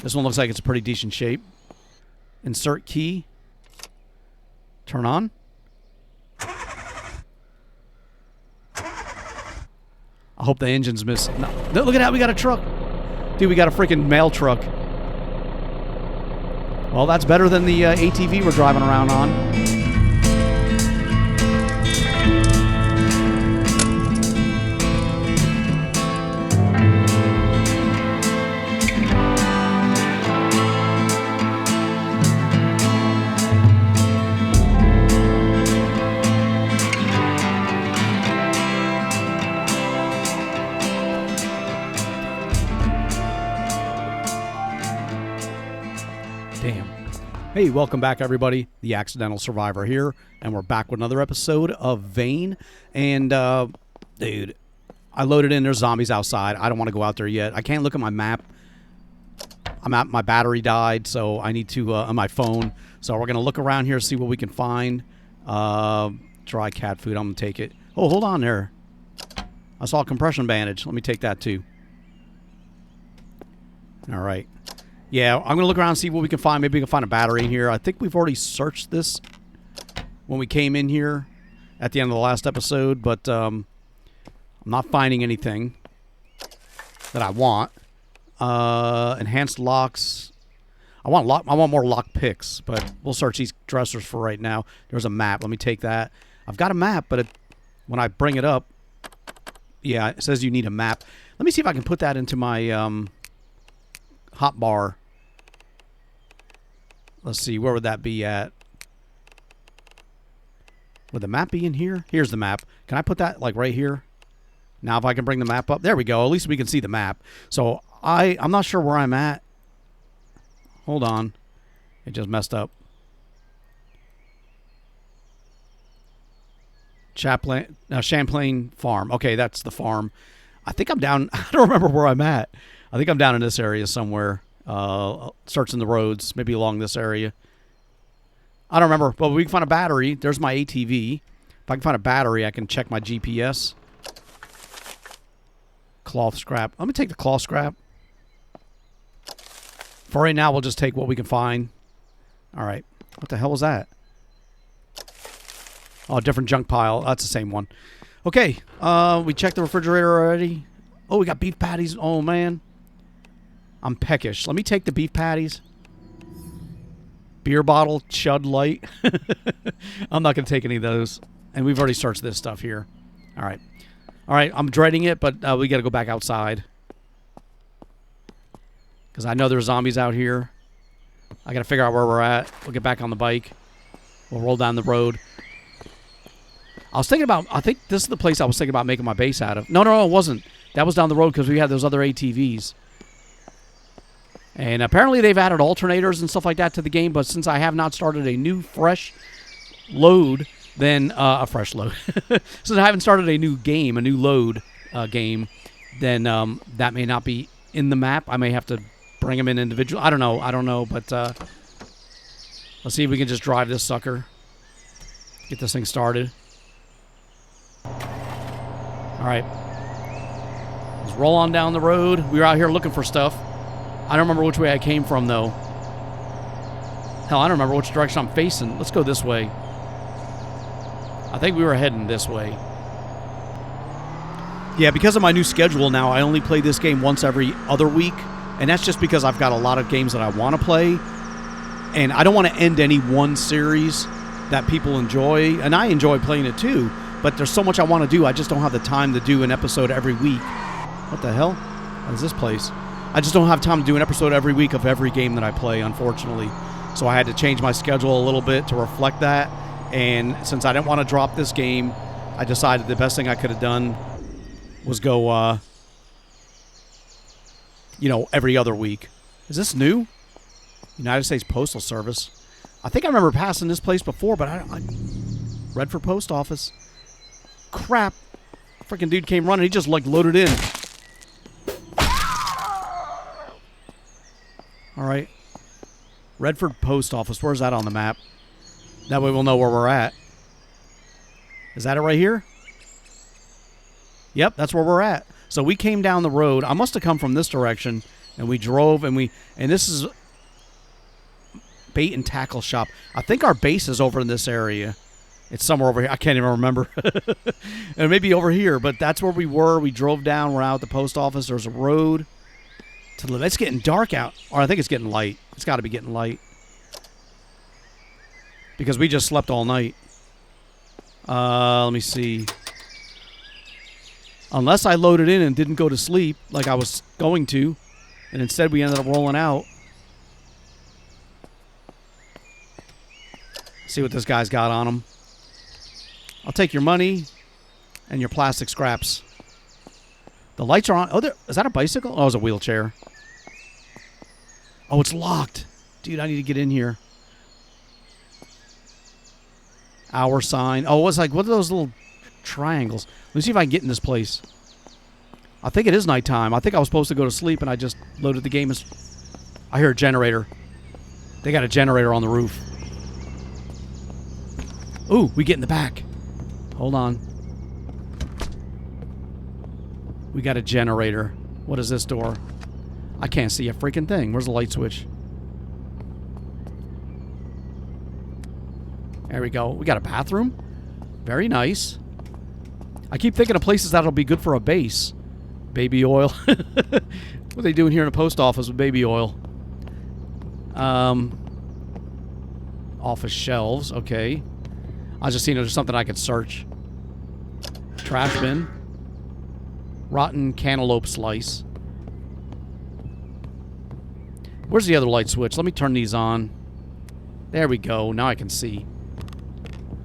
This one looks like it's a pretty decent shape. Insert key. Turn on. I hope the engine's missing. No, look at that. We got a truck. Dude, we got a freaking mail truck. Well, that's better than the ATV we're driving around on. Damn. Hey, welcome back, everybody. The Accidental Survivor here, and we're back with another episode of Vane. And, dude, I loaded in. There's zombies outside. I don't want to go out there yet. I can't look at my map. My battery died, so I need to, on my phone. So we're going to look around here, see what we can find. Dry cat food. I'm going to take it. Oh, hold on there. I saw a compression bandage. Let me take that, too. All right. Yeah, I'm going to look around and see what we can find. Maybe we can find a battery in here. I think we've already searched this when we came in here at the end of the last episode, but I'm not finding anything that I want. Enhanced locks. I want more lock picks, but we'll search these dressers for right now. There's a map. Let me take that. I've got a map, but when I bring it up, yeah, it says you need a map. Let me see if I can put that into my hotbar. Let's see, where would that be at? Would the map be in here? Here's the map. Can I put that, like, right here? Now, if I can bring the map up. There we go. At least we can see the map. So, I'm not sure where I'm at. Hold on. It just messed up. Champlain Farm. Okay, that's the farm. I think I'm down. I don't remember where I'm at. I think I'm down in this area somewhere. Searching the roads, maybe along this area. I don't remember, but we can find a battery. There's my ATV. If I can find a battery, I can check my GPS. Cloth scrap. Let me take the cloth scrap. For right now, we'll just take what we can find. All right. What the hell was that? Oh, different junk pile. That's the same one. Okay. We checked the refrigerator already. Oh, we got beef patties. Oh, man. I'm peckish. Let me take the beef patties. Beer bottle, Chud Light. I'm not going to take any of those. And we've already searched this stuff here. All right. All right, I'm dreading it, but we got to go back outside. Because I know there's zombies out here. I got to figure out where we're at. We'll get back on the bike. We'll roll down the road. I was thinking about, I think this is the place I was thinking about making my base out of. No, it wasn't. That was down the road because we had those other ATVs. And apparently they've added alternators and stuff like that to the game, but since I have not started a new fresh load, then a fresh load. Since I haven't started a new game, a new load game, then that may not be in the map. I may have to bring them in individually. I don't know, but let's see if we can just drive this sucker. Get this thing started. All right. Let's roll on down the road. We were out here looking for stuff. I don't remember which way I came from, though. Hell, I don't remember which direction I'm facing. Let's go this way. I think we were heading this way. Yeah, because of my new schedule now, I only play this game once every other week. And that's just because I've got a lot of games that I want to play. And I don't want to end any one series that people enjoy. And I enjoy playing it, too. But there's so much I want to do, I just don't have the time to do an episode every week. What the hell? What is this place? I just don't have time to do an episode every week of every game that I play, unfortunately. So I had to change my schedule a little bit to reflect that. And since I didn't want to drop this game, I decided the best thing I could have done was go, every other week. Is this new? United States Postal Service. I think I remember passing this place before, but I Redford Post Office. Crap. Freaking dude came running. He just, loaded in. All right. Redford Post Office. Where's that on the map? That way we'll know where we're at. Is that it right here? Yep, that's where we're at. So we came down the road. I must have come from this direction, And we drove, and this is bait and tackle shop. I think our base is over in this area. It's somewhere over here. I can't even remember. And maybe over here, but that's where we were. We drove down. We're out at the post office. There's a road. It's getting dark out. Or I think it's getting light. It's got to be getting light. Because we just slept all night. Let me see. Unless I loaded in and didn't go to sleep like I was going to. And instead we ended up rolling out. See what this guy's got on him. I'll take your money and your plastic scraps. The lights are on. Oh, is that a bicycle? Oh, it's a wheelchair. Oh, it's locked. Dude, I need to get in here. Hour sign. Oh, it's like, what are those little triangles? Let me see if I can get in this place. I think it is nighttime. I think I was supposed to go to sleep and I just loaded the game. I hear a generator. They got a generator on the roof. Ooh, we get in the back. Hold on. We got a generator. What is this door? I can't see a freaking thing. Where's the light switch? There we go. We got a bathroom. Very nice. I keep thinking of places that'll be good for a base. Baby oil. What are they doing here in a post office with baby oil? Office shelves. Okay. I was just seeing if there's something I could search. Trash bin. Rotten cantaloupe slice. Where's the other light switch? Let me turn these on. There we go. Now I can see.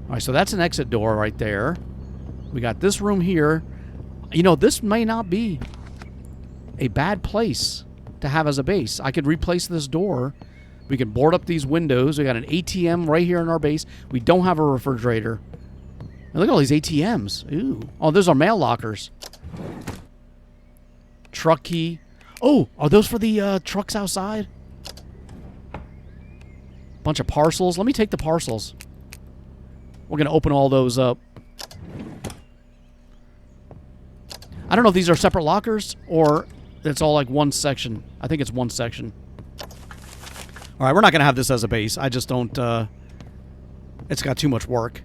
Alright, so that's an exit door right there. We got this room here. You know, this may not be a bad place to have as a base. I could replace this door. We can board up these windows. We got an ATM right here in our base. We don't have a refrigerator. And look at all these ATMs. Ooh. Oh, those are mail lockers. Truck key. Oh, are those for the trucks outside? Bunch of parcels. Let me take the parcels. We're going to open all those up. I don't know if these are separate lockers or it's all like one section. I think it's one section. All right, we're not going to have this as a base. I just don't... it's got too much work.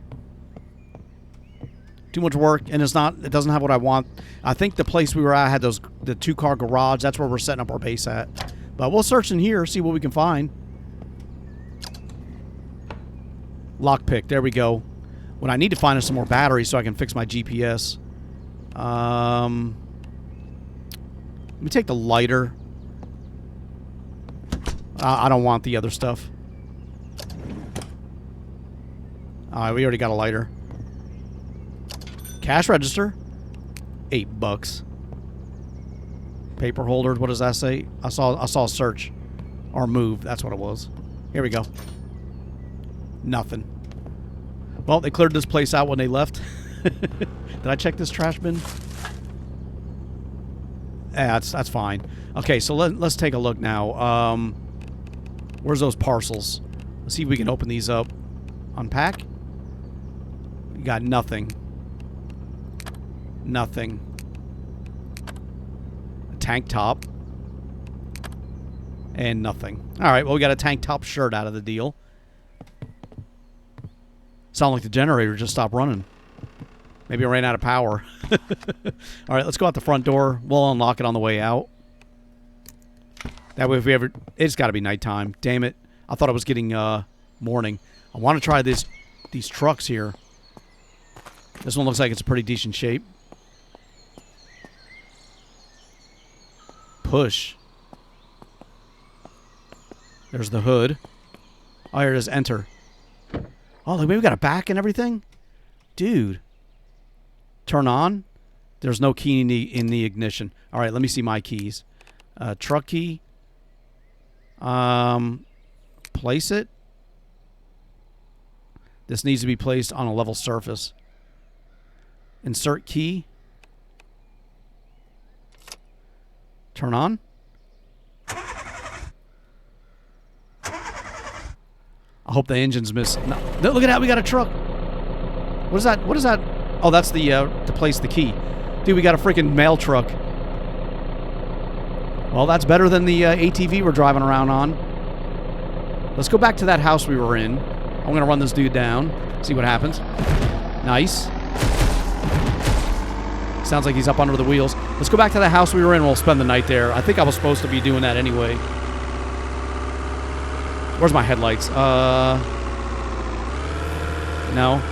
Too much work, and it's not... It doesn't have what I want. I think the place we were at had the two-car garage. That's where we're setting up our base at. But we'll search in here, see what we can find. Lockpick. There we go. What I need to find is some more batteries so I can fix my GPS. Let me take the lighter. I don't want the other stuff. Alright, we already got a lighter. Cash register. $8. Paper holders. What does that say? I saw search. Or move. That's what it was. Here we go. Nothing. Well, they cleared this place out when they left. Did I check this trash bin? Yeah, that's fine. Okay, so let's take a look now. Where's those parcels? Let's see if we can open these up. Unpack. We got nothing. Nothing. A tank top. And nothing. Alright, well, we got a tank top shirt out of the deal. Sound like the generator just stopped running. Maybe it ran out of power. Alright, let's go out the front door. We'll unlock it on the way out. That way if we ever... It's got to be nighttime. Damn it. I thought it was getting morning. I want to try these trucks here. This one looks like it's a pretty decent shape. Push. There's the hood. Oh, here it is. Enter. Oh, look, maybe we got a back and everything? Dude. Turn on. There's no key in the ignition. All right, let me see my keys. Truck key. Place it. This needs to be placed on a level surface. Insert key. Turn on. I hope the engine's missed. No, look at that. We got a truck. What is that? What is that? Oh, that's the to place the key. Dude, we got a freaking mail truck. Well, that's better than the ATV we're driving around on. Let's go back to that house we were in. I'm going to run this dude down, see what happens. Nice. Sounds like he's up under the wheels. Let's go back to the house we were in. We'll spend the night there. I think I was supposed to be doing that anyway. Where's my headlights? No.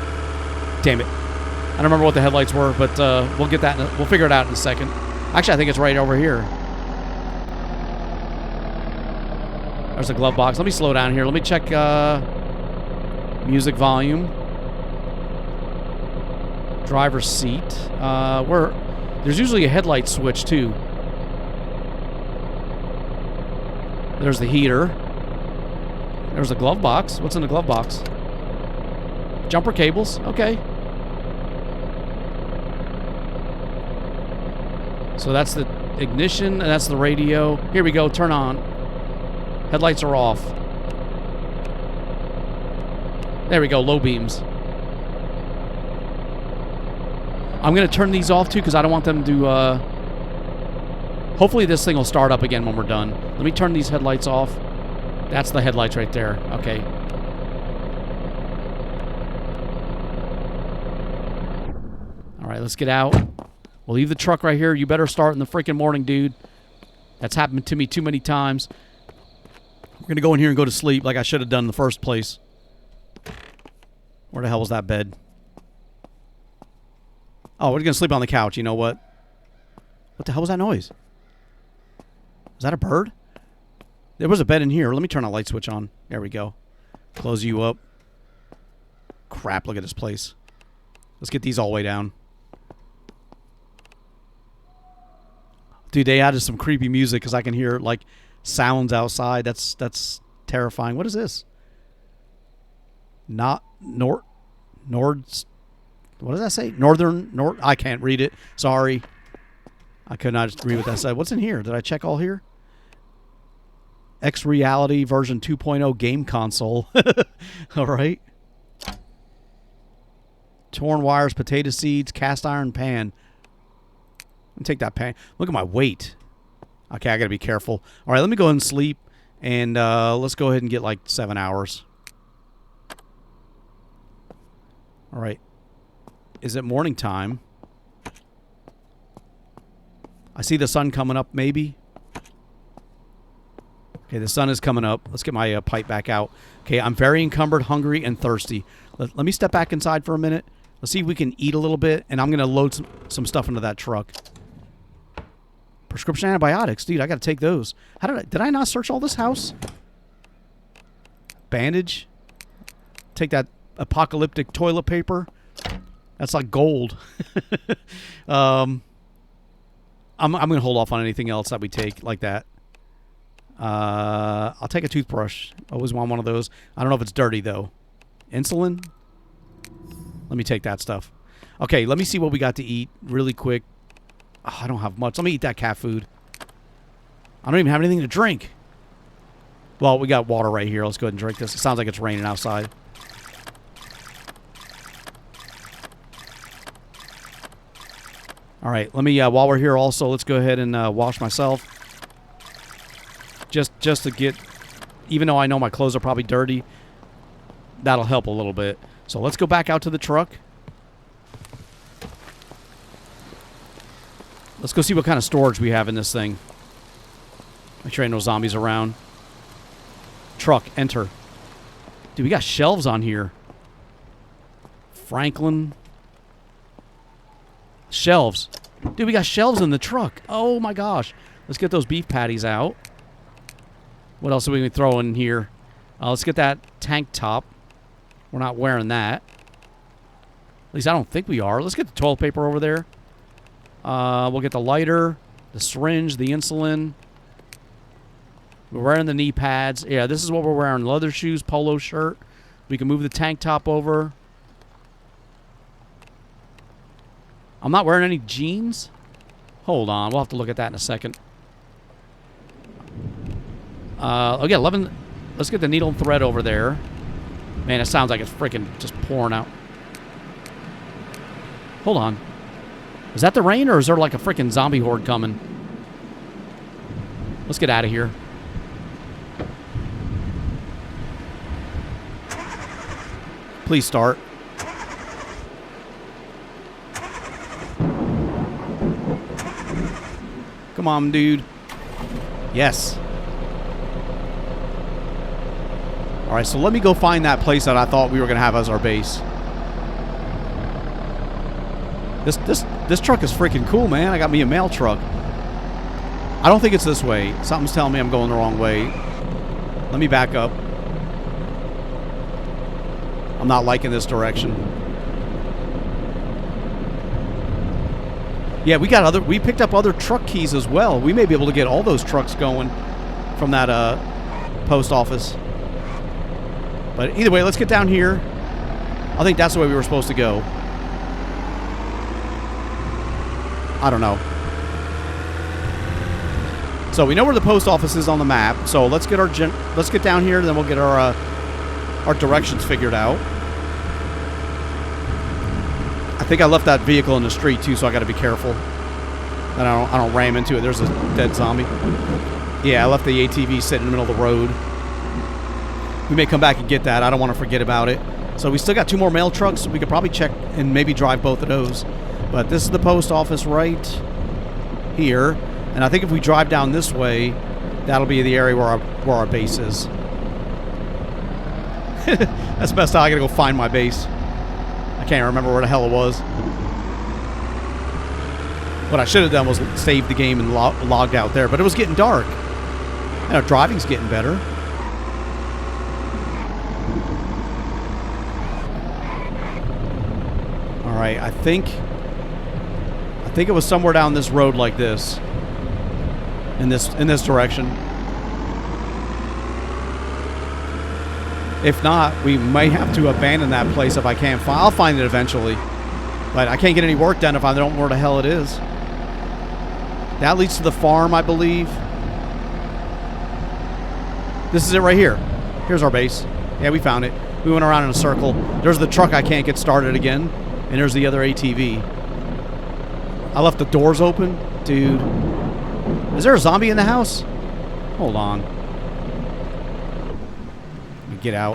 Damn it. I don't remember what the headlights were, but we'll get that. We'll figure it out in a second. Actually, I think it's right over here. There's a glove box. Let me slow down here. Let me check music volume. Driver's seat. There's usually a headlight switch too. There's the heater. There's a glove box. What's in the glove box? Jumper cables. Okay. So that's the ignition, and that's the radio. Here we go. Turn on. Headlights are off. There we go. Low beams. I'm going to turn these off, too, because I don't want them to... Hopefully this thing will start up again when we're done. Let me turn these headlights off. That's the headlights right there. Okay. All right, let's get out. We'll leave the truck right here. You better start in the freaking morning, dude. That's happened to me too many times. We're going to go in here and go to sleep like I should have done in the first place. Where the hell was that bed? Oh, we're going to sleep on the couch. You know what? What the hell was that noise? Was that a bird? There was a bed in here. Let me turn a light switch on. There we go. Close you up. Crap, look at this place. Let's get these all the way down. Dude, they added some creepy music because I can hear, like, sounds outside. That's terrifying. What is this? What does that say? I can't read it. Sorry. I could not read what that said. What's in here? Did I check all here? X Reality version 2.0 game console. All right. Torn wires, potato seeds, cast iron pan. Let me take that pan. Look at my weight. Okay, I got to be careful. All right, let me go ahead and sleep. And let's go ahead and get like 7 hours. All right. Is it morning time? I see the sun coming up, maybe. Okay, the sun is coming up. Let's get my pipe back out. Okay, I'm very encumbered, hungry, and thirsty. Let me step back inside for a minute. Let's see if we can eat a little bit, and I'm going to load some stuff into that truck. Prescription antibiotics. Dude, I got to take those. Did I not search all this house? Bandage. Take that apocalyptic toilet paper. That's like gold. I'm going to hold off on anything else that we take like that. I'll take a toothbrush. I always want one of those. I don't know if it's dirty, though. Insulin? Let me take that stuff. Okay, let me see what we got to eat really quick. Oh, I don't have much. Let me eat that cat food. I don't even have anything to drink. Well, we got water right here. Let's go ahead and drink this. It sounds like it's raining outside. All right, let me, while we're here also, let's go ahead and wash myself. Just to get, even though I know my clothes are probably dirty, that'll help a little bit. So let's go back out to the truck. Let's go see what kind of storage we have in this thing. Make sure ain't no zombies around. Truck, enter. Dude, we got shelves on here. Franklin. Shelves. Dude, we got shelves in the truck. Oh my gosh. Let's get those beef patties out. What else are we going to throw in here? Let's get that tank top. We're not wearing that. At least I don't think we are. Let's get the toilet paper over there. We'll get the lighter, the syringe, the insulin. We're wearing the knee pads. Yeah, this is what we're wearing. Leather shoes, polo shirt. We can move the tank top over. I'm not wearing any jeans. Hold on. We'll have to look at that in a second. Okay, 11. Let's get the needle and thread over there. Man, it sounds like it's freaking just pouring out. Hold on. Is that the rain, or is there like a freaking zombie horde coming? Let's get out of here. Please start. Come on, dude. Yes. All right, so let me go find that place that I thought we were going to have as our base. This truck is freaking cool, man. I got me a mail truck. I don't think it's this way. Something's telling me I'm going the wrong way. Let me back up. I'm not liking this direction. Yeah, we picked up other truck keys as well. We may be able to get all those trucks going from that post office. But either way, let's get down here. I think that's the way we were supposed to go. I don't know. So we know where the post office is on the map. So let's get down here, then we'll get our directions figured out. I think I left that vehicle in the street too, so I got to be careful that I don't ram into it. There's a dead zombie. Yeah, I left the ATV sitting in the middle of the road. We may come back and get that. I don't want to forget about it. So we still got 2 more mail trucks. We could probably check and maybe drive both of those. But this is the post office right here. And I think if we drive down this way, that'll be the area where our base is. That's the best time. I gotta go find my base. I can't remember where the hell it was. What I should have done was save the game and logged out there. But it was getting dark. And our driving's getting better. All right, I think it was somewhere down this road like this. In this direction. If not, we may have to abandon that place if I can't find. I'll find it eventually, but I can't get any work done if I don't know where the hell it is. That leads to the farm, I believe. This is it right here. Here's our base. Yeah, we found it. We went around in a circle. There's the truck I can't get started again, and there's the other ATV. I left the doors open, dude. Is there a zombie in the house? Hold on. Let me get out.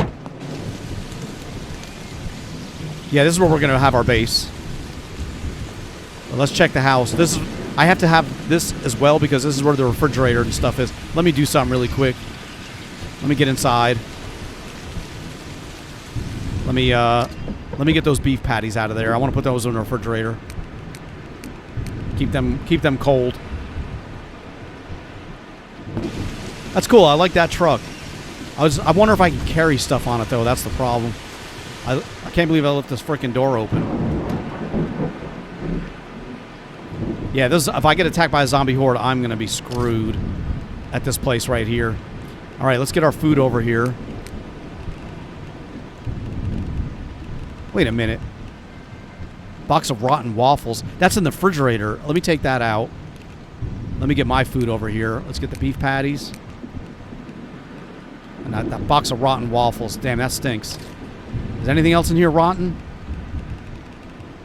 Yeah, this is where we're going to have our base. Well, let's check the house. I have to have this as well because this is where the refrigerator and stuff is. Let me do something really quick. Let me get inside. Let me get those beef patties out of there. I want to put those in the refrigerator. Keep them cold. That's cool. I like that truck. I wonder if I can carry stuff on it, though. That's the problem. I can't believe I left this freaking door open. Yeah, if I get attacked by a zombie horde, I'm going to be screwed at this place right here. All right, let's get our food over here. Wait a minute. Box of rotten waffles. That's in the refrigerator. Let me take that out. Let me get my food over here. Let's get the beef patties. And that box of rotten waffles. Damn, that stinks. Is anything else in here rotten?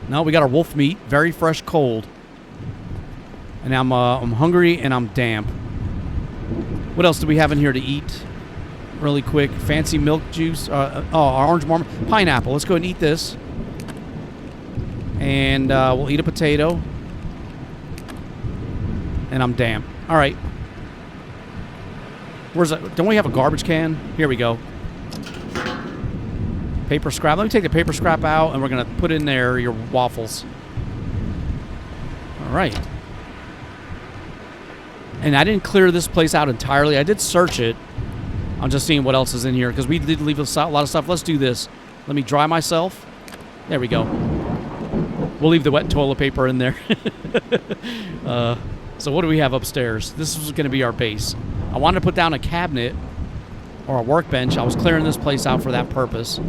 No, we got our wolf meat. Very fresh, cold. And I'm hungry and I'm damp. What else do we have in here to eat? Really quick. Fancy milk juice. Orange marmalade. Pineapple. Let's go ahead and eat this. And we'll eat a potato. And I'm damp. All right. Where's that? Don't we have a garbage can? Here we go. Paper scrap. Let me take the paper scrap out, and we're going to put in there your waffles. All right. And I didn't clear this place out entirely. I did search it. I'm just seeing what else is in here, because we did leave a lot of stuff. Let's do this. Let me dry myself. There we go. We'll leave the wet toilet paper in there. So what do we have upstairs? This is going to be our base. I wanted to put down a cabinet or a workbench. I was clearing this place out for that purpose.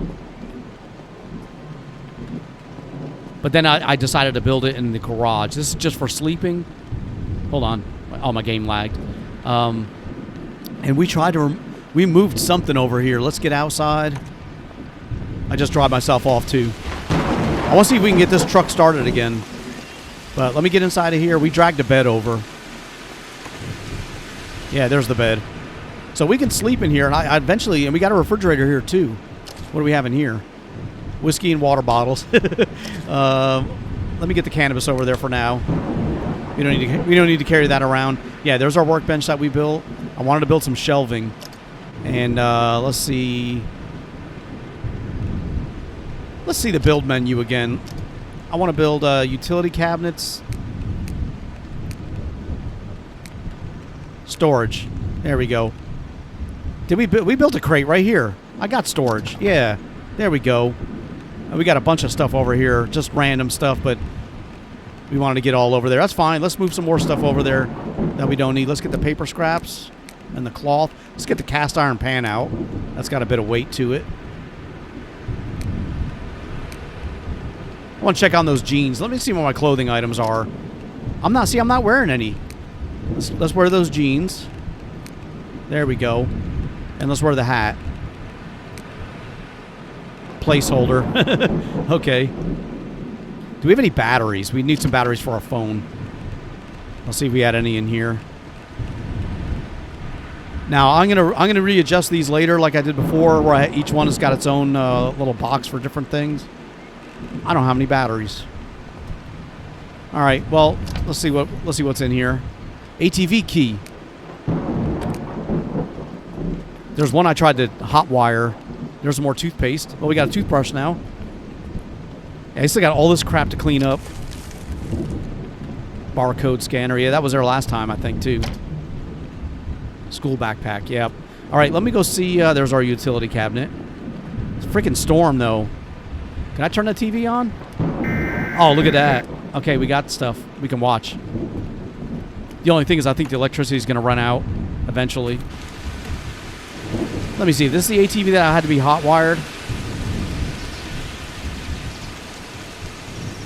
But then I decided to build it in the garage. This is just for sleeping. Hold on. Oh, my game lagged. And we moved something over here. Let's get outside. I just drive myself off too. I want to see if we can get this truck started again. But let me get inside of here. We dragged a bed over. Yeah, there's the bed. So we can sleep in here, and I eventually, and we got a refrigerator here too. What do we have in here? Whiskey and water bottles. Let me get the cannabis over there for now. We don't need to carry that around. Yeah, there's our workbench that we built. I wanted to build some shelving, and let's see. Let's see the build menu again. I want to build utility cabinets. Storage. There we go. Did we built a crate right here? I got storage. Yeah. There we go. And we got a bunch of stuff over here, just random stuff, but we wanted to get all over there. That's fine. Let's move some more stuff over there that we don't need. Let's get the paper scraps and the cloth. Let's get the cast iron pan out. That's got a bit of weight to it. I want to check on those jeans. Let me see what my clothing items are. I'm not wearing any. Let's wear those jeans. There we go. And let's wear the hat. Placeholder. Okay. Do we have any batteries? We need some batteries for our phone. Let's see if we had any in here. Now I'm gonna readjust these later, like I did before, where each one has got its own little box for different things. I don't have any batteries. All right. Well, let's see what's in here. ATV key. There's one I tried to hotwire. There's some more toothpaste. Well, we got a toothbrush now. Yeah, I still got all this crap to clean up. Barcode scanner. Yeah, that was there last time, I think, too. School backpack. Yep. All right, let me go see. There's our utility cabinet. It's a freaking storm, though. Can I turn the TV on? Oh, look at that. Okay, we got stuff we can watch. The only thing is I think the electricity is going to run out eventually. Let me see. This is the ATV that I had to be hot wired.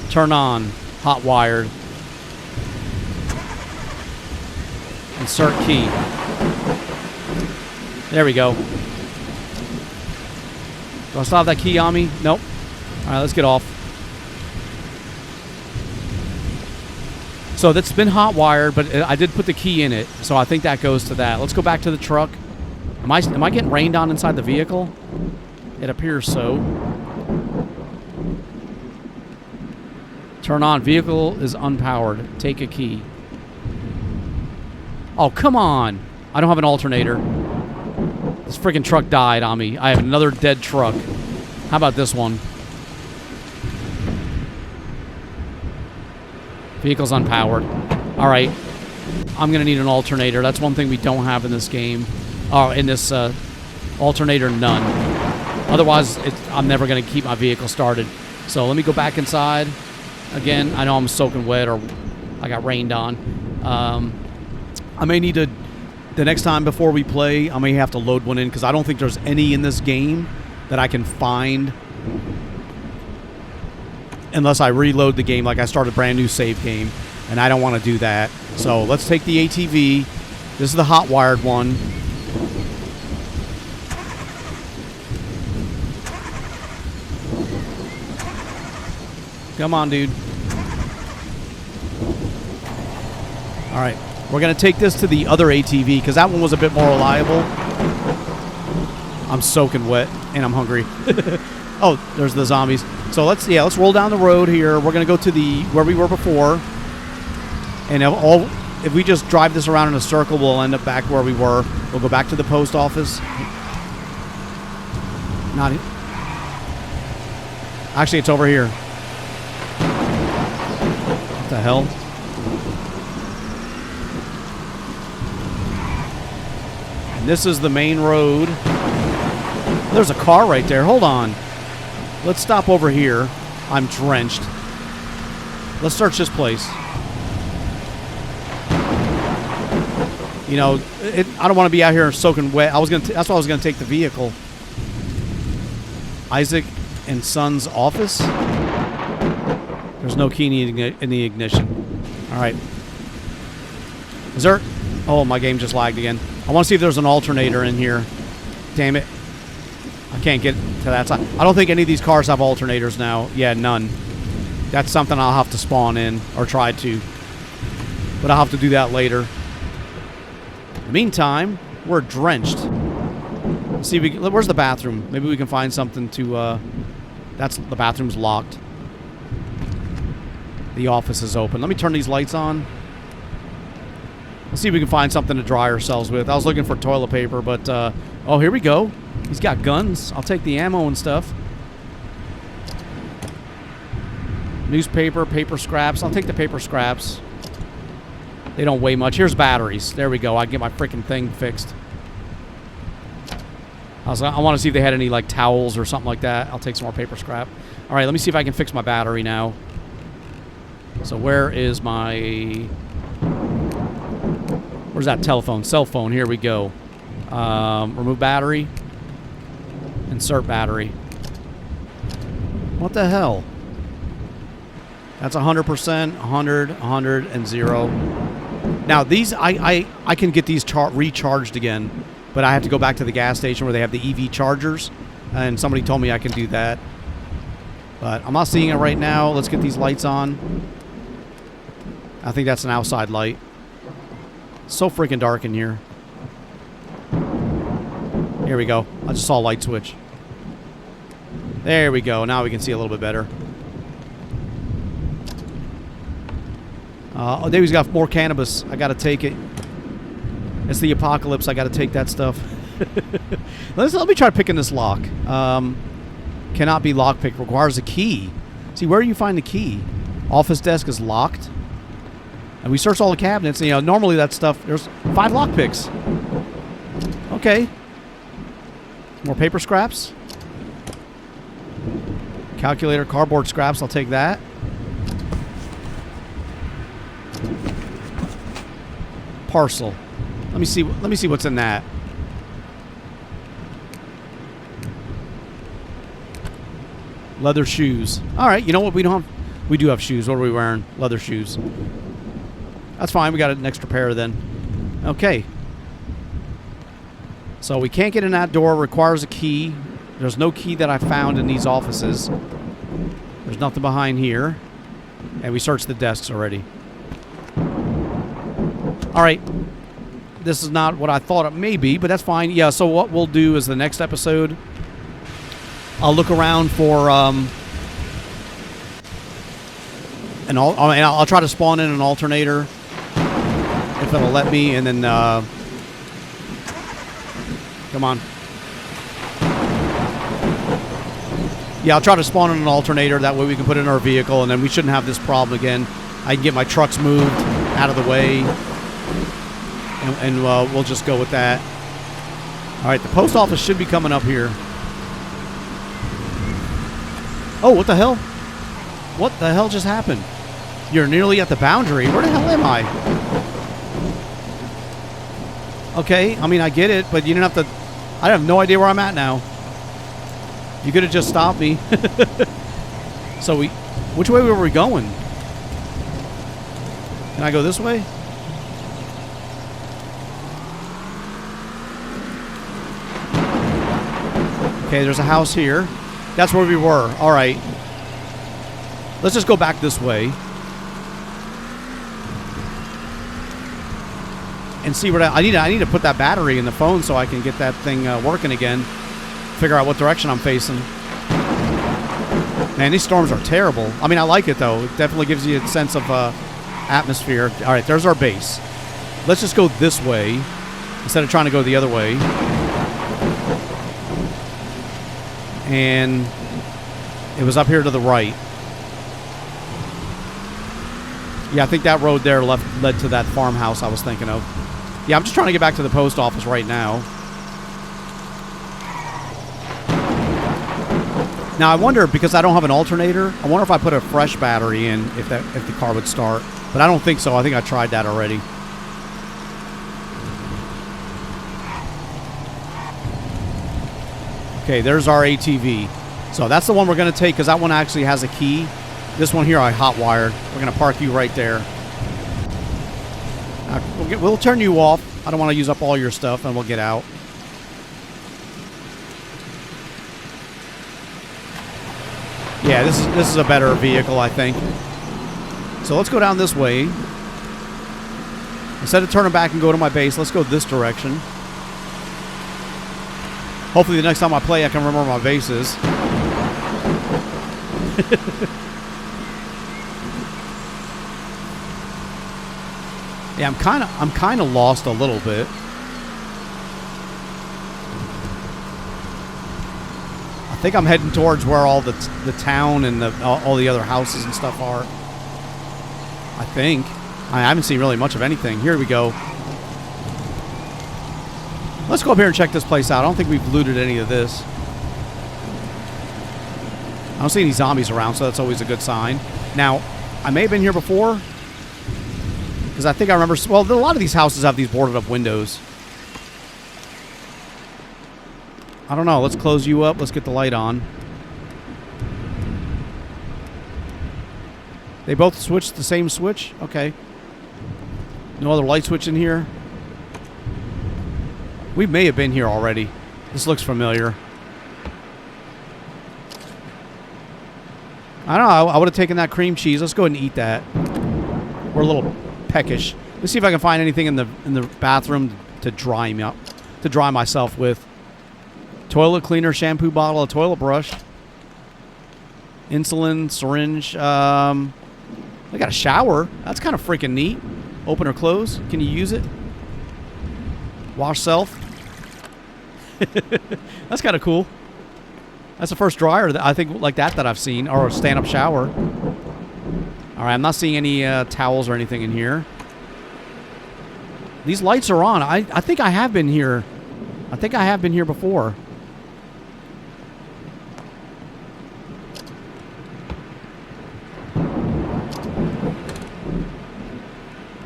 Turn on. Hot wired. Insert key. There we go. Do I still have that key on me? Nope. All right, let's get off. So that's been hot wired, but I did put the key in it, so I think that goes to that. Let's go back to the truck. Am I getting rained on inside the vehicle? It appears so. Turn on. Vehicle is unpowered. Take a key. Oh, come on. I don't have an alternator. This freaking truck died on me. I have another dead truck. How about this one? Vehicle's unpowered. All right. I'm going to need an alternator. That's one thing we don't have in this game. Oh, in this alternator, none. Otherwise, I'm never going to keep my vehicle started. So let me go back inside. Again, I know I'm soaking wet or I got rained on. I may need to, the next time before we play, I may have to load one in because I don't think there's any in this game that I can find unless I reload the game, like I start a brand new save game, and I don't want to do that. So let's take the ATV. This is the hot wired one. Come on, dude. All right. We're going to take this to the other ATV because that one was a bit more reliable. I'm soaking wet and I'm hungry. Oh, there's the zombies. So let's roll down the road here. We're going to go to where we were before. And if we just drive this around in a circle, we'll end up back where we were. We'll go back to the post office. Actually, it's over here. What the hell? And this is the main road. There's a car right there. Hold on. Let's stop over here. I'm drenched. Let's search this place. You know, I don't want to be out here soaking wet. That's why I was gonna take the vehicle. Isaac and Son's office. There's no key in the ignition. All right. Is there? Oh, my game just lagged again. I want to see if there's an alternator in here. Damn it. I can't get to that side. I don't think any of these cars have alternators now. Yeah, none. That's something I'll have to spawn in or try to. But I'll have to do that later. In the meantime, we're drenched. Let's see if we can, where's the bathroom? Maybe we can find something to... that's the bathroom's locked. The office is open. Let me turn these lights on. Let's see if we can find something to dry ourselves with. I was looking for toilet paper, but... oh, here we go. He's got guns. I'll take the ammo and stuff. Newspaper, paper scraps. I'll take the paper scraps. They don't weigh much. Here's batteries. There we go. I can get my freaking thing fixed. I want to see if they had any, like, towels or something like that. I'll take some more paper scrap. All right, let me see if I can fix my battery now. So where is my... Where's that telephone? Cell phone. Here we go. Remove battery. Insert battery. What the hell? That's 100%, 100, 100, and 0. Now, these, I can get these recharged again, but I have to go back to the gas station where they have the EV chargers, and somebody told me I can do that. But I'm not seeing it right now. Let's get these lights on. I think that's an outside light. It's so freaking dark in here. Here we go. I just saw a light switch. There we go. Now we can see a little bit better. Oh, Davy's got more cannabis. I gotta take it. It's the apocalypse. I gotta take that stuff. Let me try picking this lock. Cannot be lockpicked. Requires a key. See, where do you find the key? Office desk is locked. And we searched all the cabinets. And, you know, normally that stuff, there's 5 lockpicks. Okay. More paper scraps. Calculator, cardboard scraps. I'll take that. Parcel. Let me see what's in that. Leather shoes. All right, you know what? We do have shoes. What are we wearing? Leather shoes. That's fine. We got an extra pair then. Okay. So we can't get in that door. Requires a key. There's no key that I found in these offices. There's nothing behind here. And we searched the desks already. All right. This is not what I thought it may be, but that's fine. Yeah, so what we'll do is the next episode, I'll look around for I'll try to spawn in an alternator if it'll let me, and then come on. Yeah, I'll try to spawn in an alternator. That way we can put it in our vehicle, and then we shouldn't have this problem again. I can get my trucks moved out of the way, and we'll just go with that. All right, the post office should be coming up here. Oh, what the hell? What the hell just happened? You're nearly at the boundary. Where the hell am I? Okay, I mean, I get it, but you didn't have to... I have no idea where I'm at now. You could have just stopped me. So which way were we going? Can I go this way? Okay, there's a house here. That's where we were. All right. Let's just go back this way. And see what I need to put that battery in the phone so I can get that thing working again. Figure out what direction I'm facing. Man, these storms are terrible. I mean, I like it, though. It definitely gives you a sense of atmosphere. All right, there's our base. Let's just go this way instead of trying to go the other way. And it was up here to the right. Yeah, I think that road there led to that farmhouse I was thinking of. Yeah, I'm just trying to get back to the post office right now. Now, I wonder, because I don't have an alternator, I wonder if I put a fresh battery in, if the car would start. But I don't think so. I think I tried that already. Okay, there's our ATV. So that's the one we're going to take, because that one actually has a key. This one here I hot-wired. We're going to park you right there. We'll turn you off. I don't want to use up all your stuff, and we'll get out. Yeah, this is a better vehicle, I think. So let's go down this way. Instead of turning back and go to my base, let's go this direction. Hopefully the next time I play, I can remember where my base is. Yeah, I'm kind of lost a little bit. I think I'm heading towards where all the town and all the other houses and stuff are. I think. I haven't seen really much of anything. Here we go. Let's go up here and check this place out. I don't think we've looted any of this. I don't see any zombies around, so that's always a good sign. Now, I may have been here before. Because I think I remember... Well, a lot of these houses have these boarded up windows. I don't know. Let's close you up. Let's get the light on. They both switched the same switch? Okay. No other light switch in here? We may have been here already. This looks familiar. I don't know. I would have taken that cream cheese. Let's go ahead and eat that. We're a little peckish. Let's see if I can find anything in the bathroom to dry me up, to dry myself with. Toilet cleaner, shampoo bottle, a toilet brush, insulin, syringe. They got a shower. That's kind of freaking neat. Open or close. Can you use it? Wash self. That's kind of cool. That's the first dryer that I think like that I've seen, or a stand-up shower. All right, I'm not seeing any towels or anything in here. These lights are on. I think I have been here. I think I have been here before.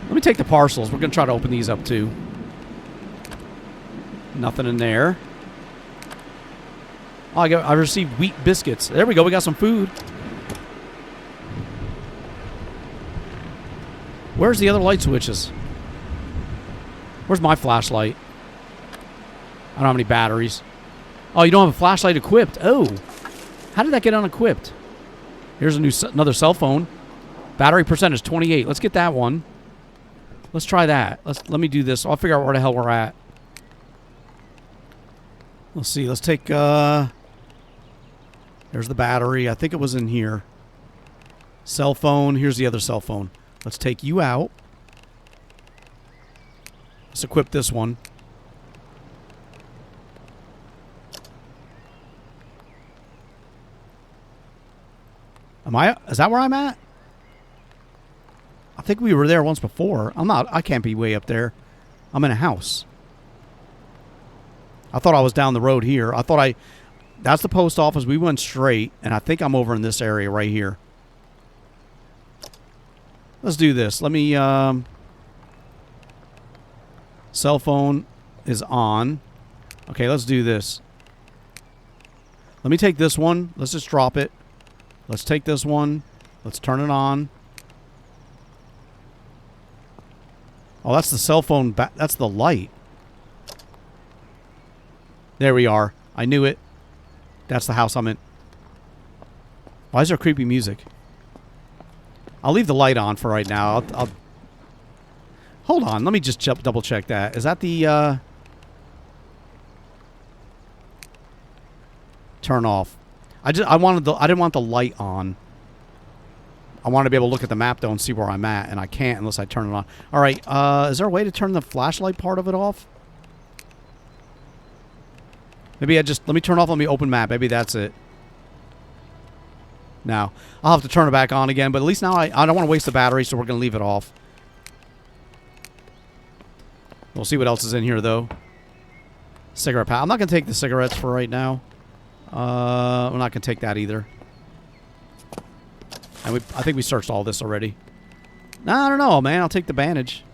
Let me take the parcels. We're going to try to open these up too. Nothing in there. Oh, I received wheat biscuits. There we go. We got some food. Where's the other light switches? Where's my flashlight? I don't have any batteries. Oh, you don't have a flashlight equipped. Oh. How did that get unequipped? Here's another cell phone. Battery percentage 28. Let's get that one. Let's try that. Let me do this. I'll figure out where the hell we're at. Let's see. Let's take... There's the battery. I think it was in here. Cell phone. Here's the other cell phone. Let's take you out. Let's equip this one. Is that where I'm at? I think we were there once before. I can't be way up there. I'm in a house. I thought I was down the road here. That's the post office. We went straight, and I think I'm over in this area right here. Let's do this. Let me, cell phone is on. Okay, let's do this. Let me take this one. Let's just drop it. Let's take this one. Let's turn it on. Oh, that's the cell phone. That's the light. There we are. I knew it. That's the house I'm in. Why is there creepy music? I'll leave the light on for right now. I'll hold on. Let me just double check that. Is that the turn off? I didn't want the light on. I want to be able to look at the map though and see where I'm at, and I can't unless I turn it on. All right. Is there a way to turn the flashlight part of it off? Maybe let me turn off. Let me open map. Maybe that's it. Now, I'll have to turn it back on again, but at least now I don't want to waste the battery, so we're going to leave it off. We'll see what else is in here, though. Cigarette pack. I'm not going to take the cigarettes for right now. I'm not going to take that either. And I think we searched all this already. Nah, I don't know, man. I'll take the bandage.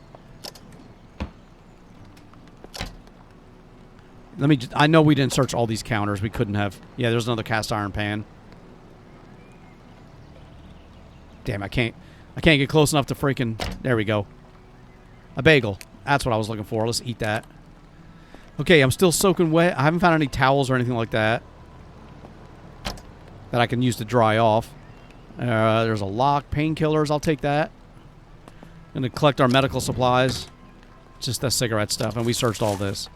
I know we didn't search all these counters. We couldn't have. Yeah, there's another cast iron pan. Damn, I can't get close enough to freaking... There we go. A bagel. That's what I was looking for. Let's eat that. Okay, I'm still soaking wet. I haven't found any towels or anything like that I can use to dry off. There's a lock. Painkillers. I'll take that. Gonna collect our medical supplies. just the cigarette stuff, and we searched all this.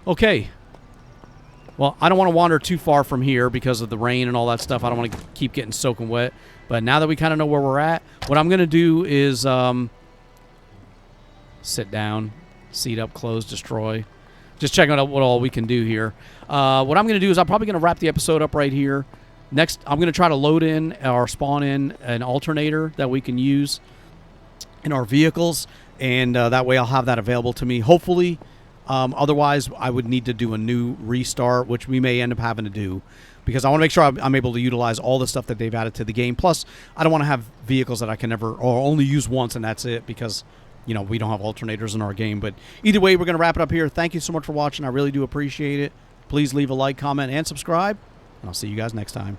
Okay. Well, I don't want to wander too far from here because of the rain and all that stuff. I don't want to keep getting soaking wet. But now that we kind of know where we're at, what I'm going to do is sit down, seat up, close, destroy. Just checking out what all we can do here. What I'm going to do is I'm probably going to wrap the episode up right here. Next, I'm going to try to load in or spawn in an alternator that we can use in our vehicles. And that way I'll have that available to me, hopefully. Otherwise, I would need to do a new restart, which we may end up having to do, because I want to make sure I'm able to utilize all the stuff that they've added to the game. Plus, I don't want to have vehicles that I can never or only use once and that's it, because, you know, we don't have alternators in our game. But either way, we're going to wrap it up here. Thank you so much for watching. I really do appreciate it. Please leave a like, comment, and subscribe, and I'll see you guys next time.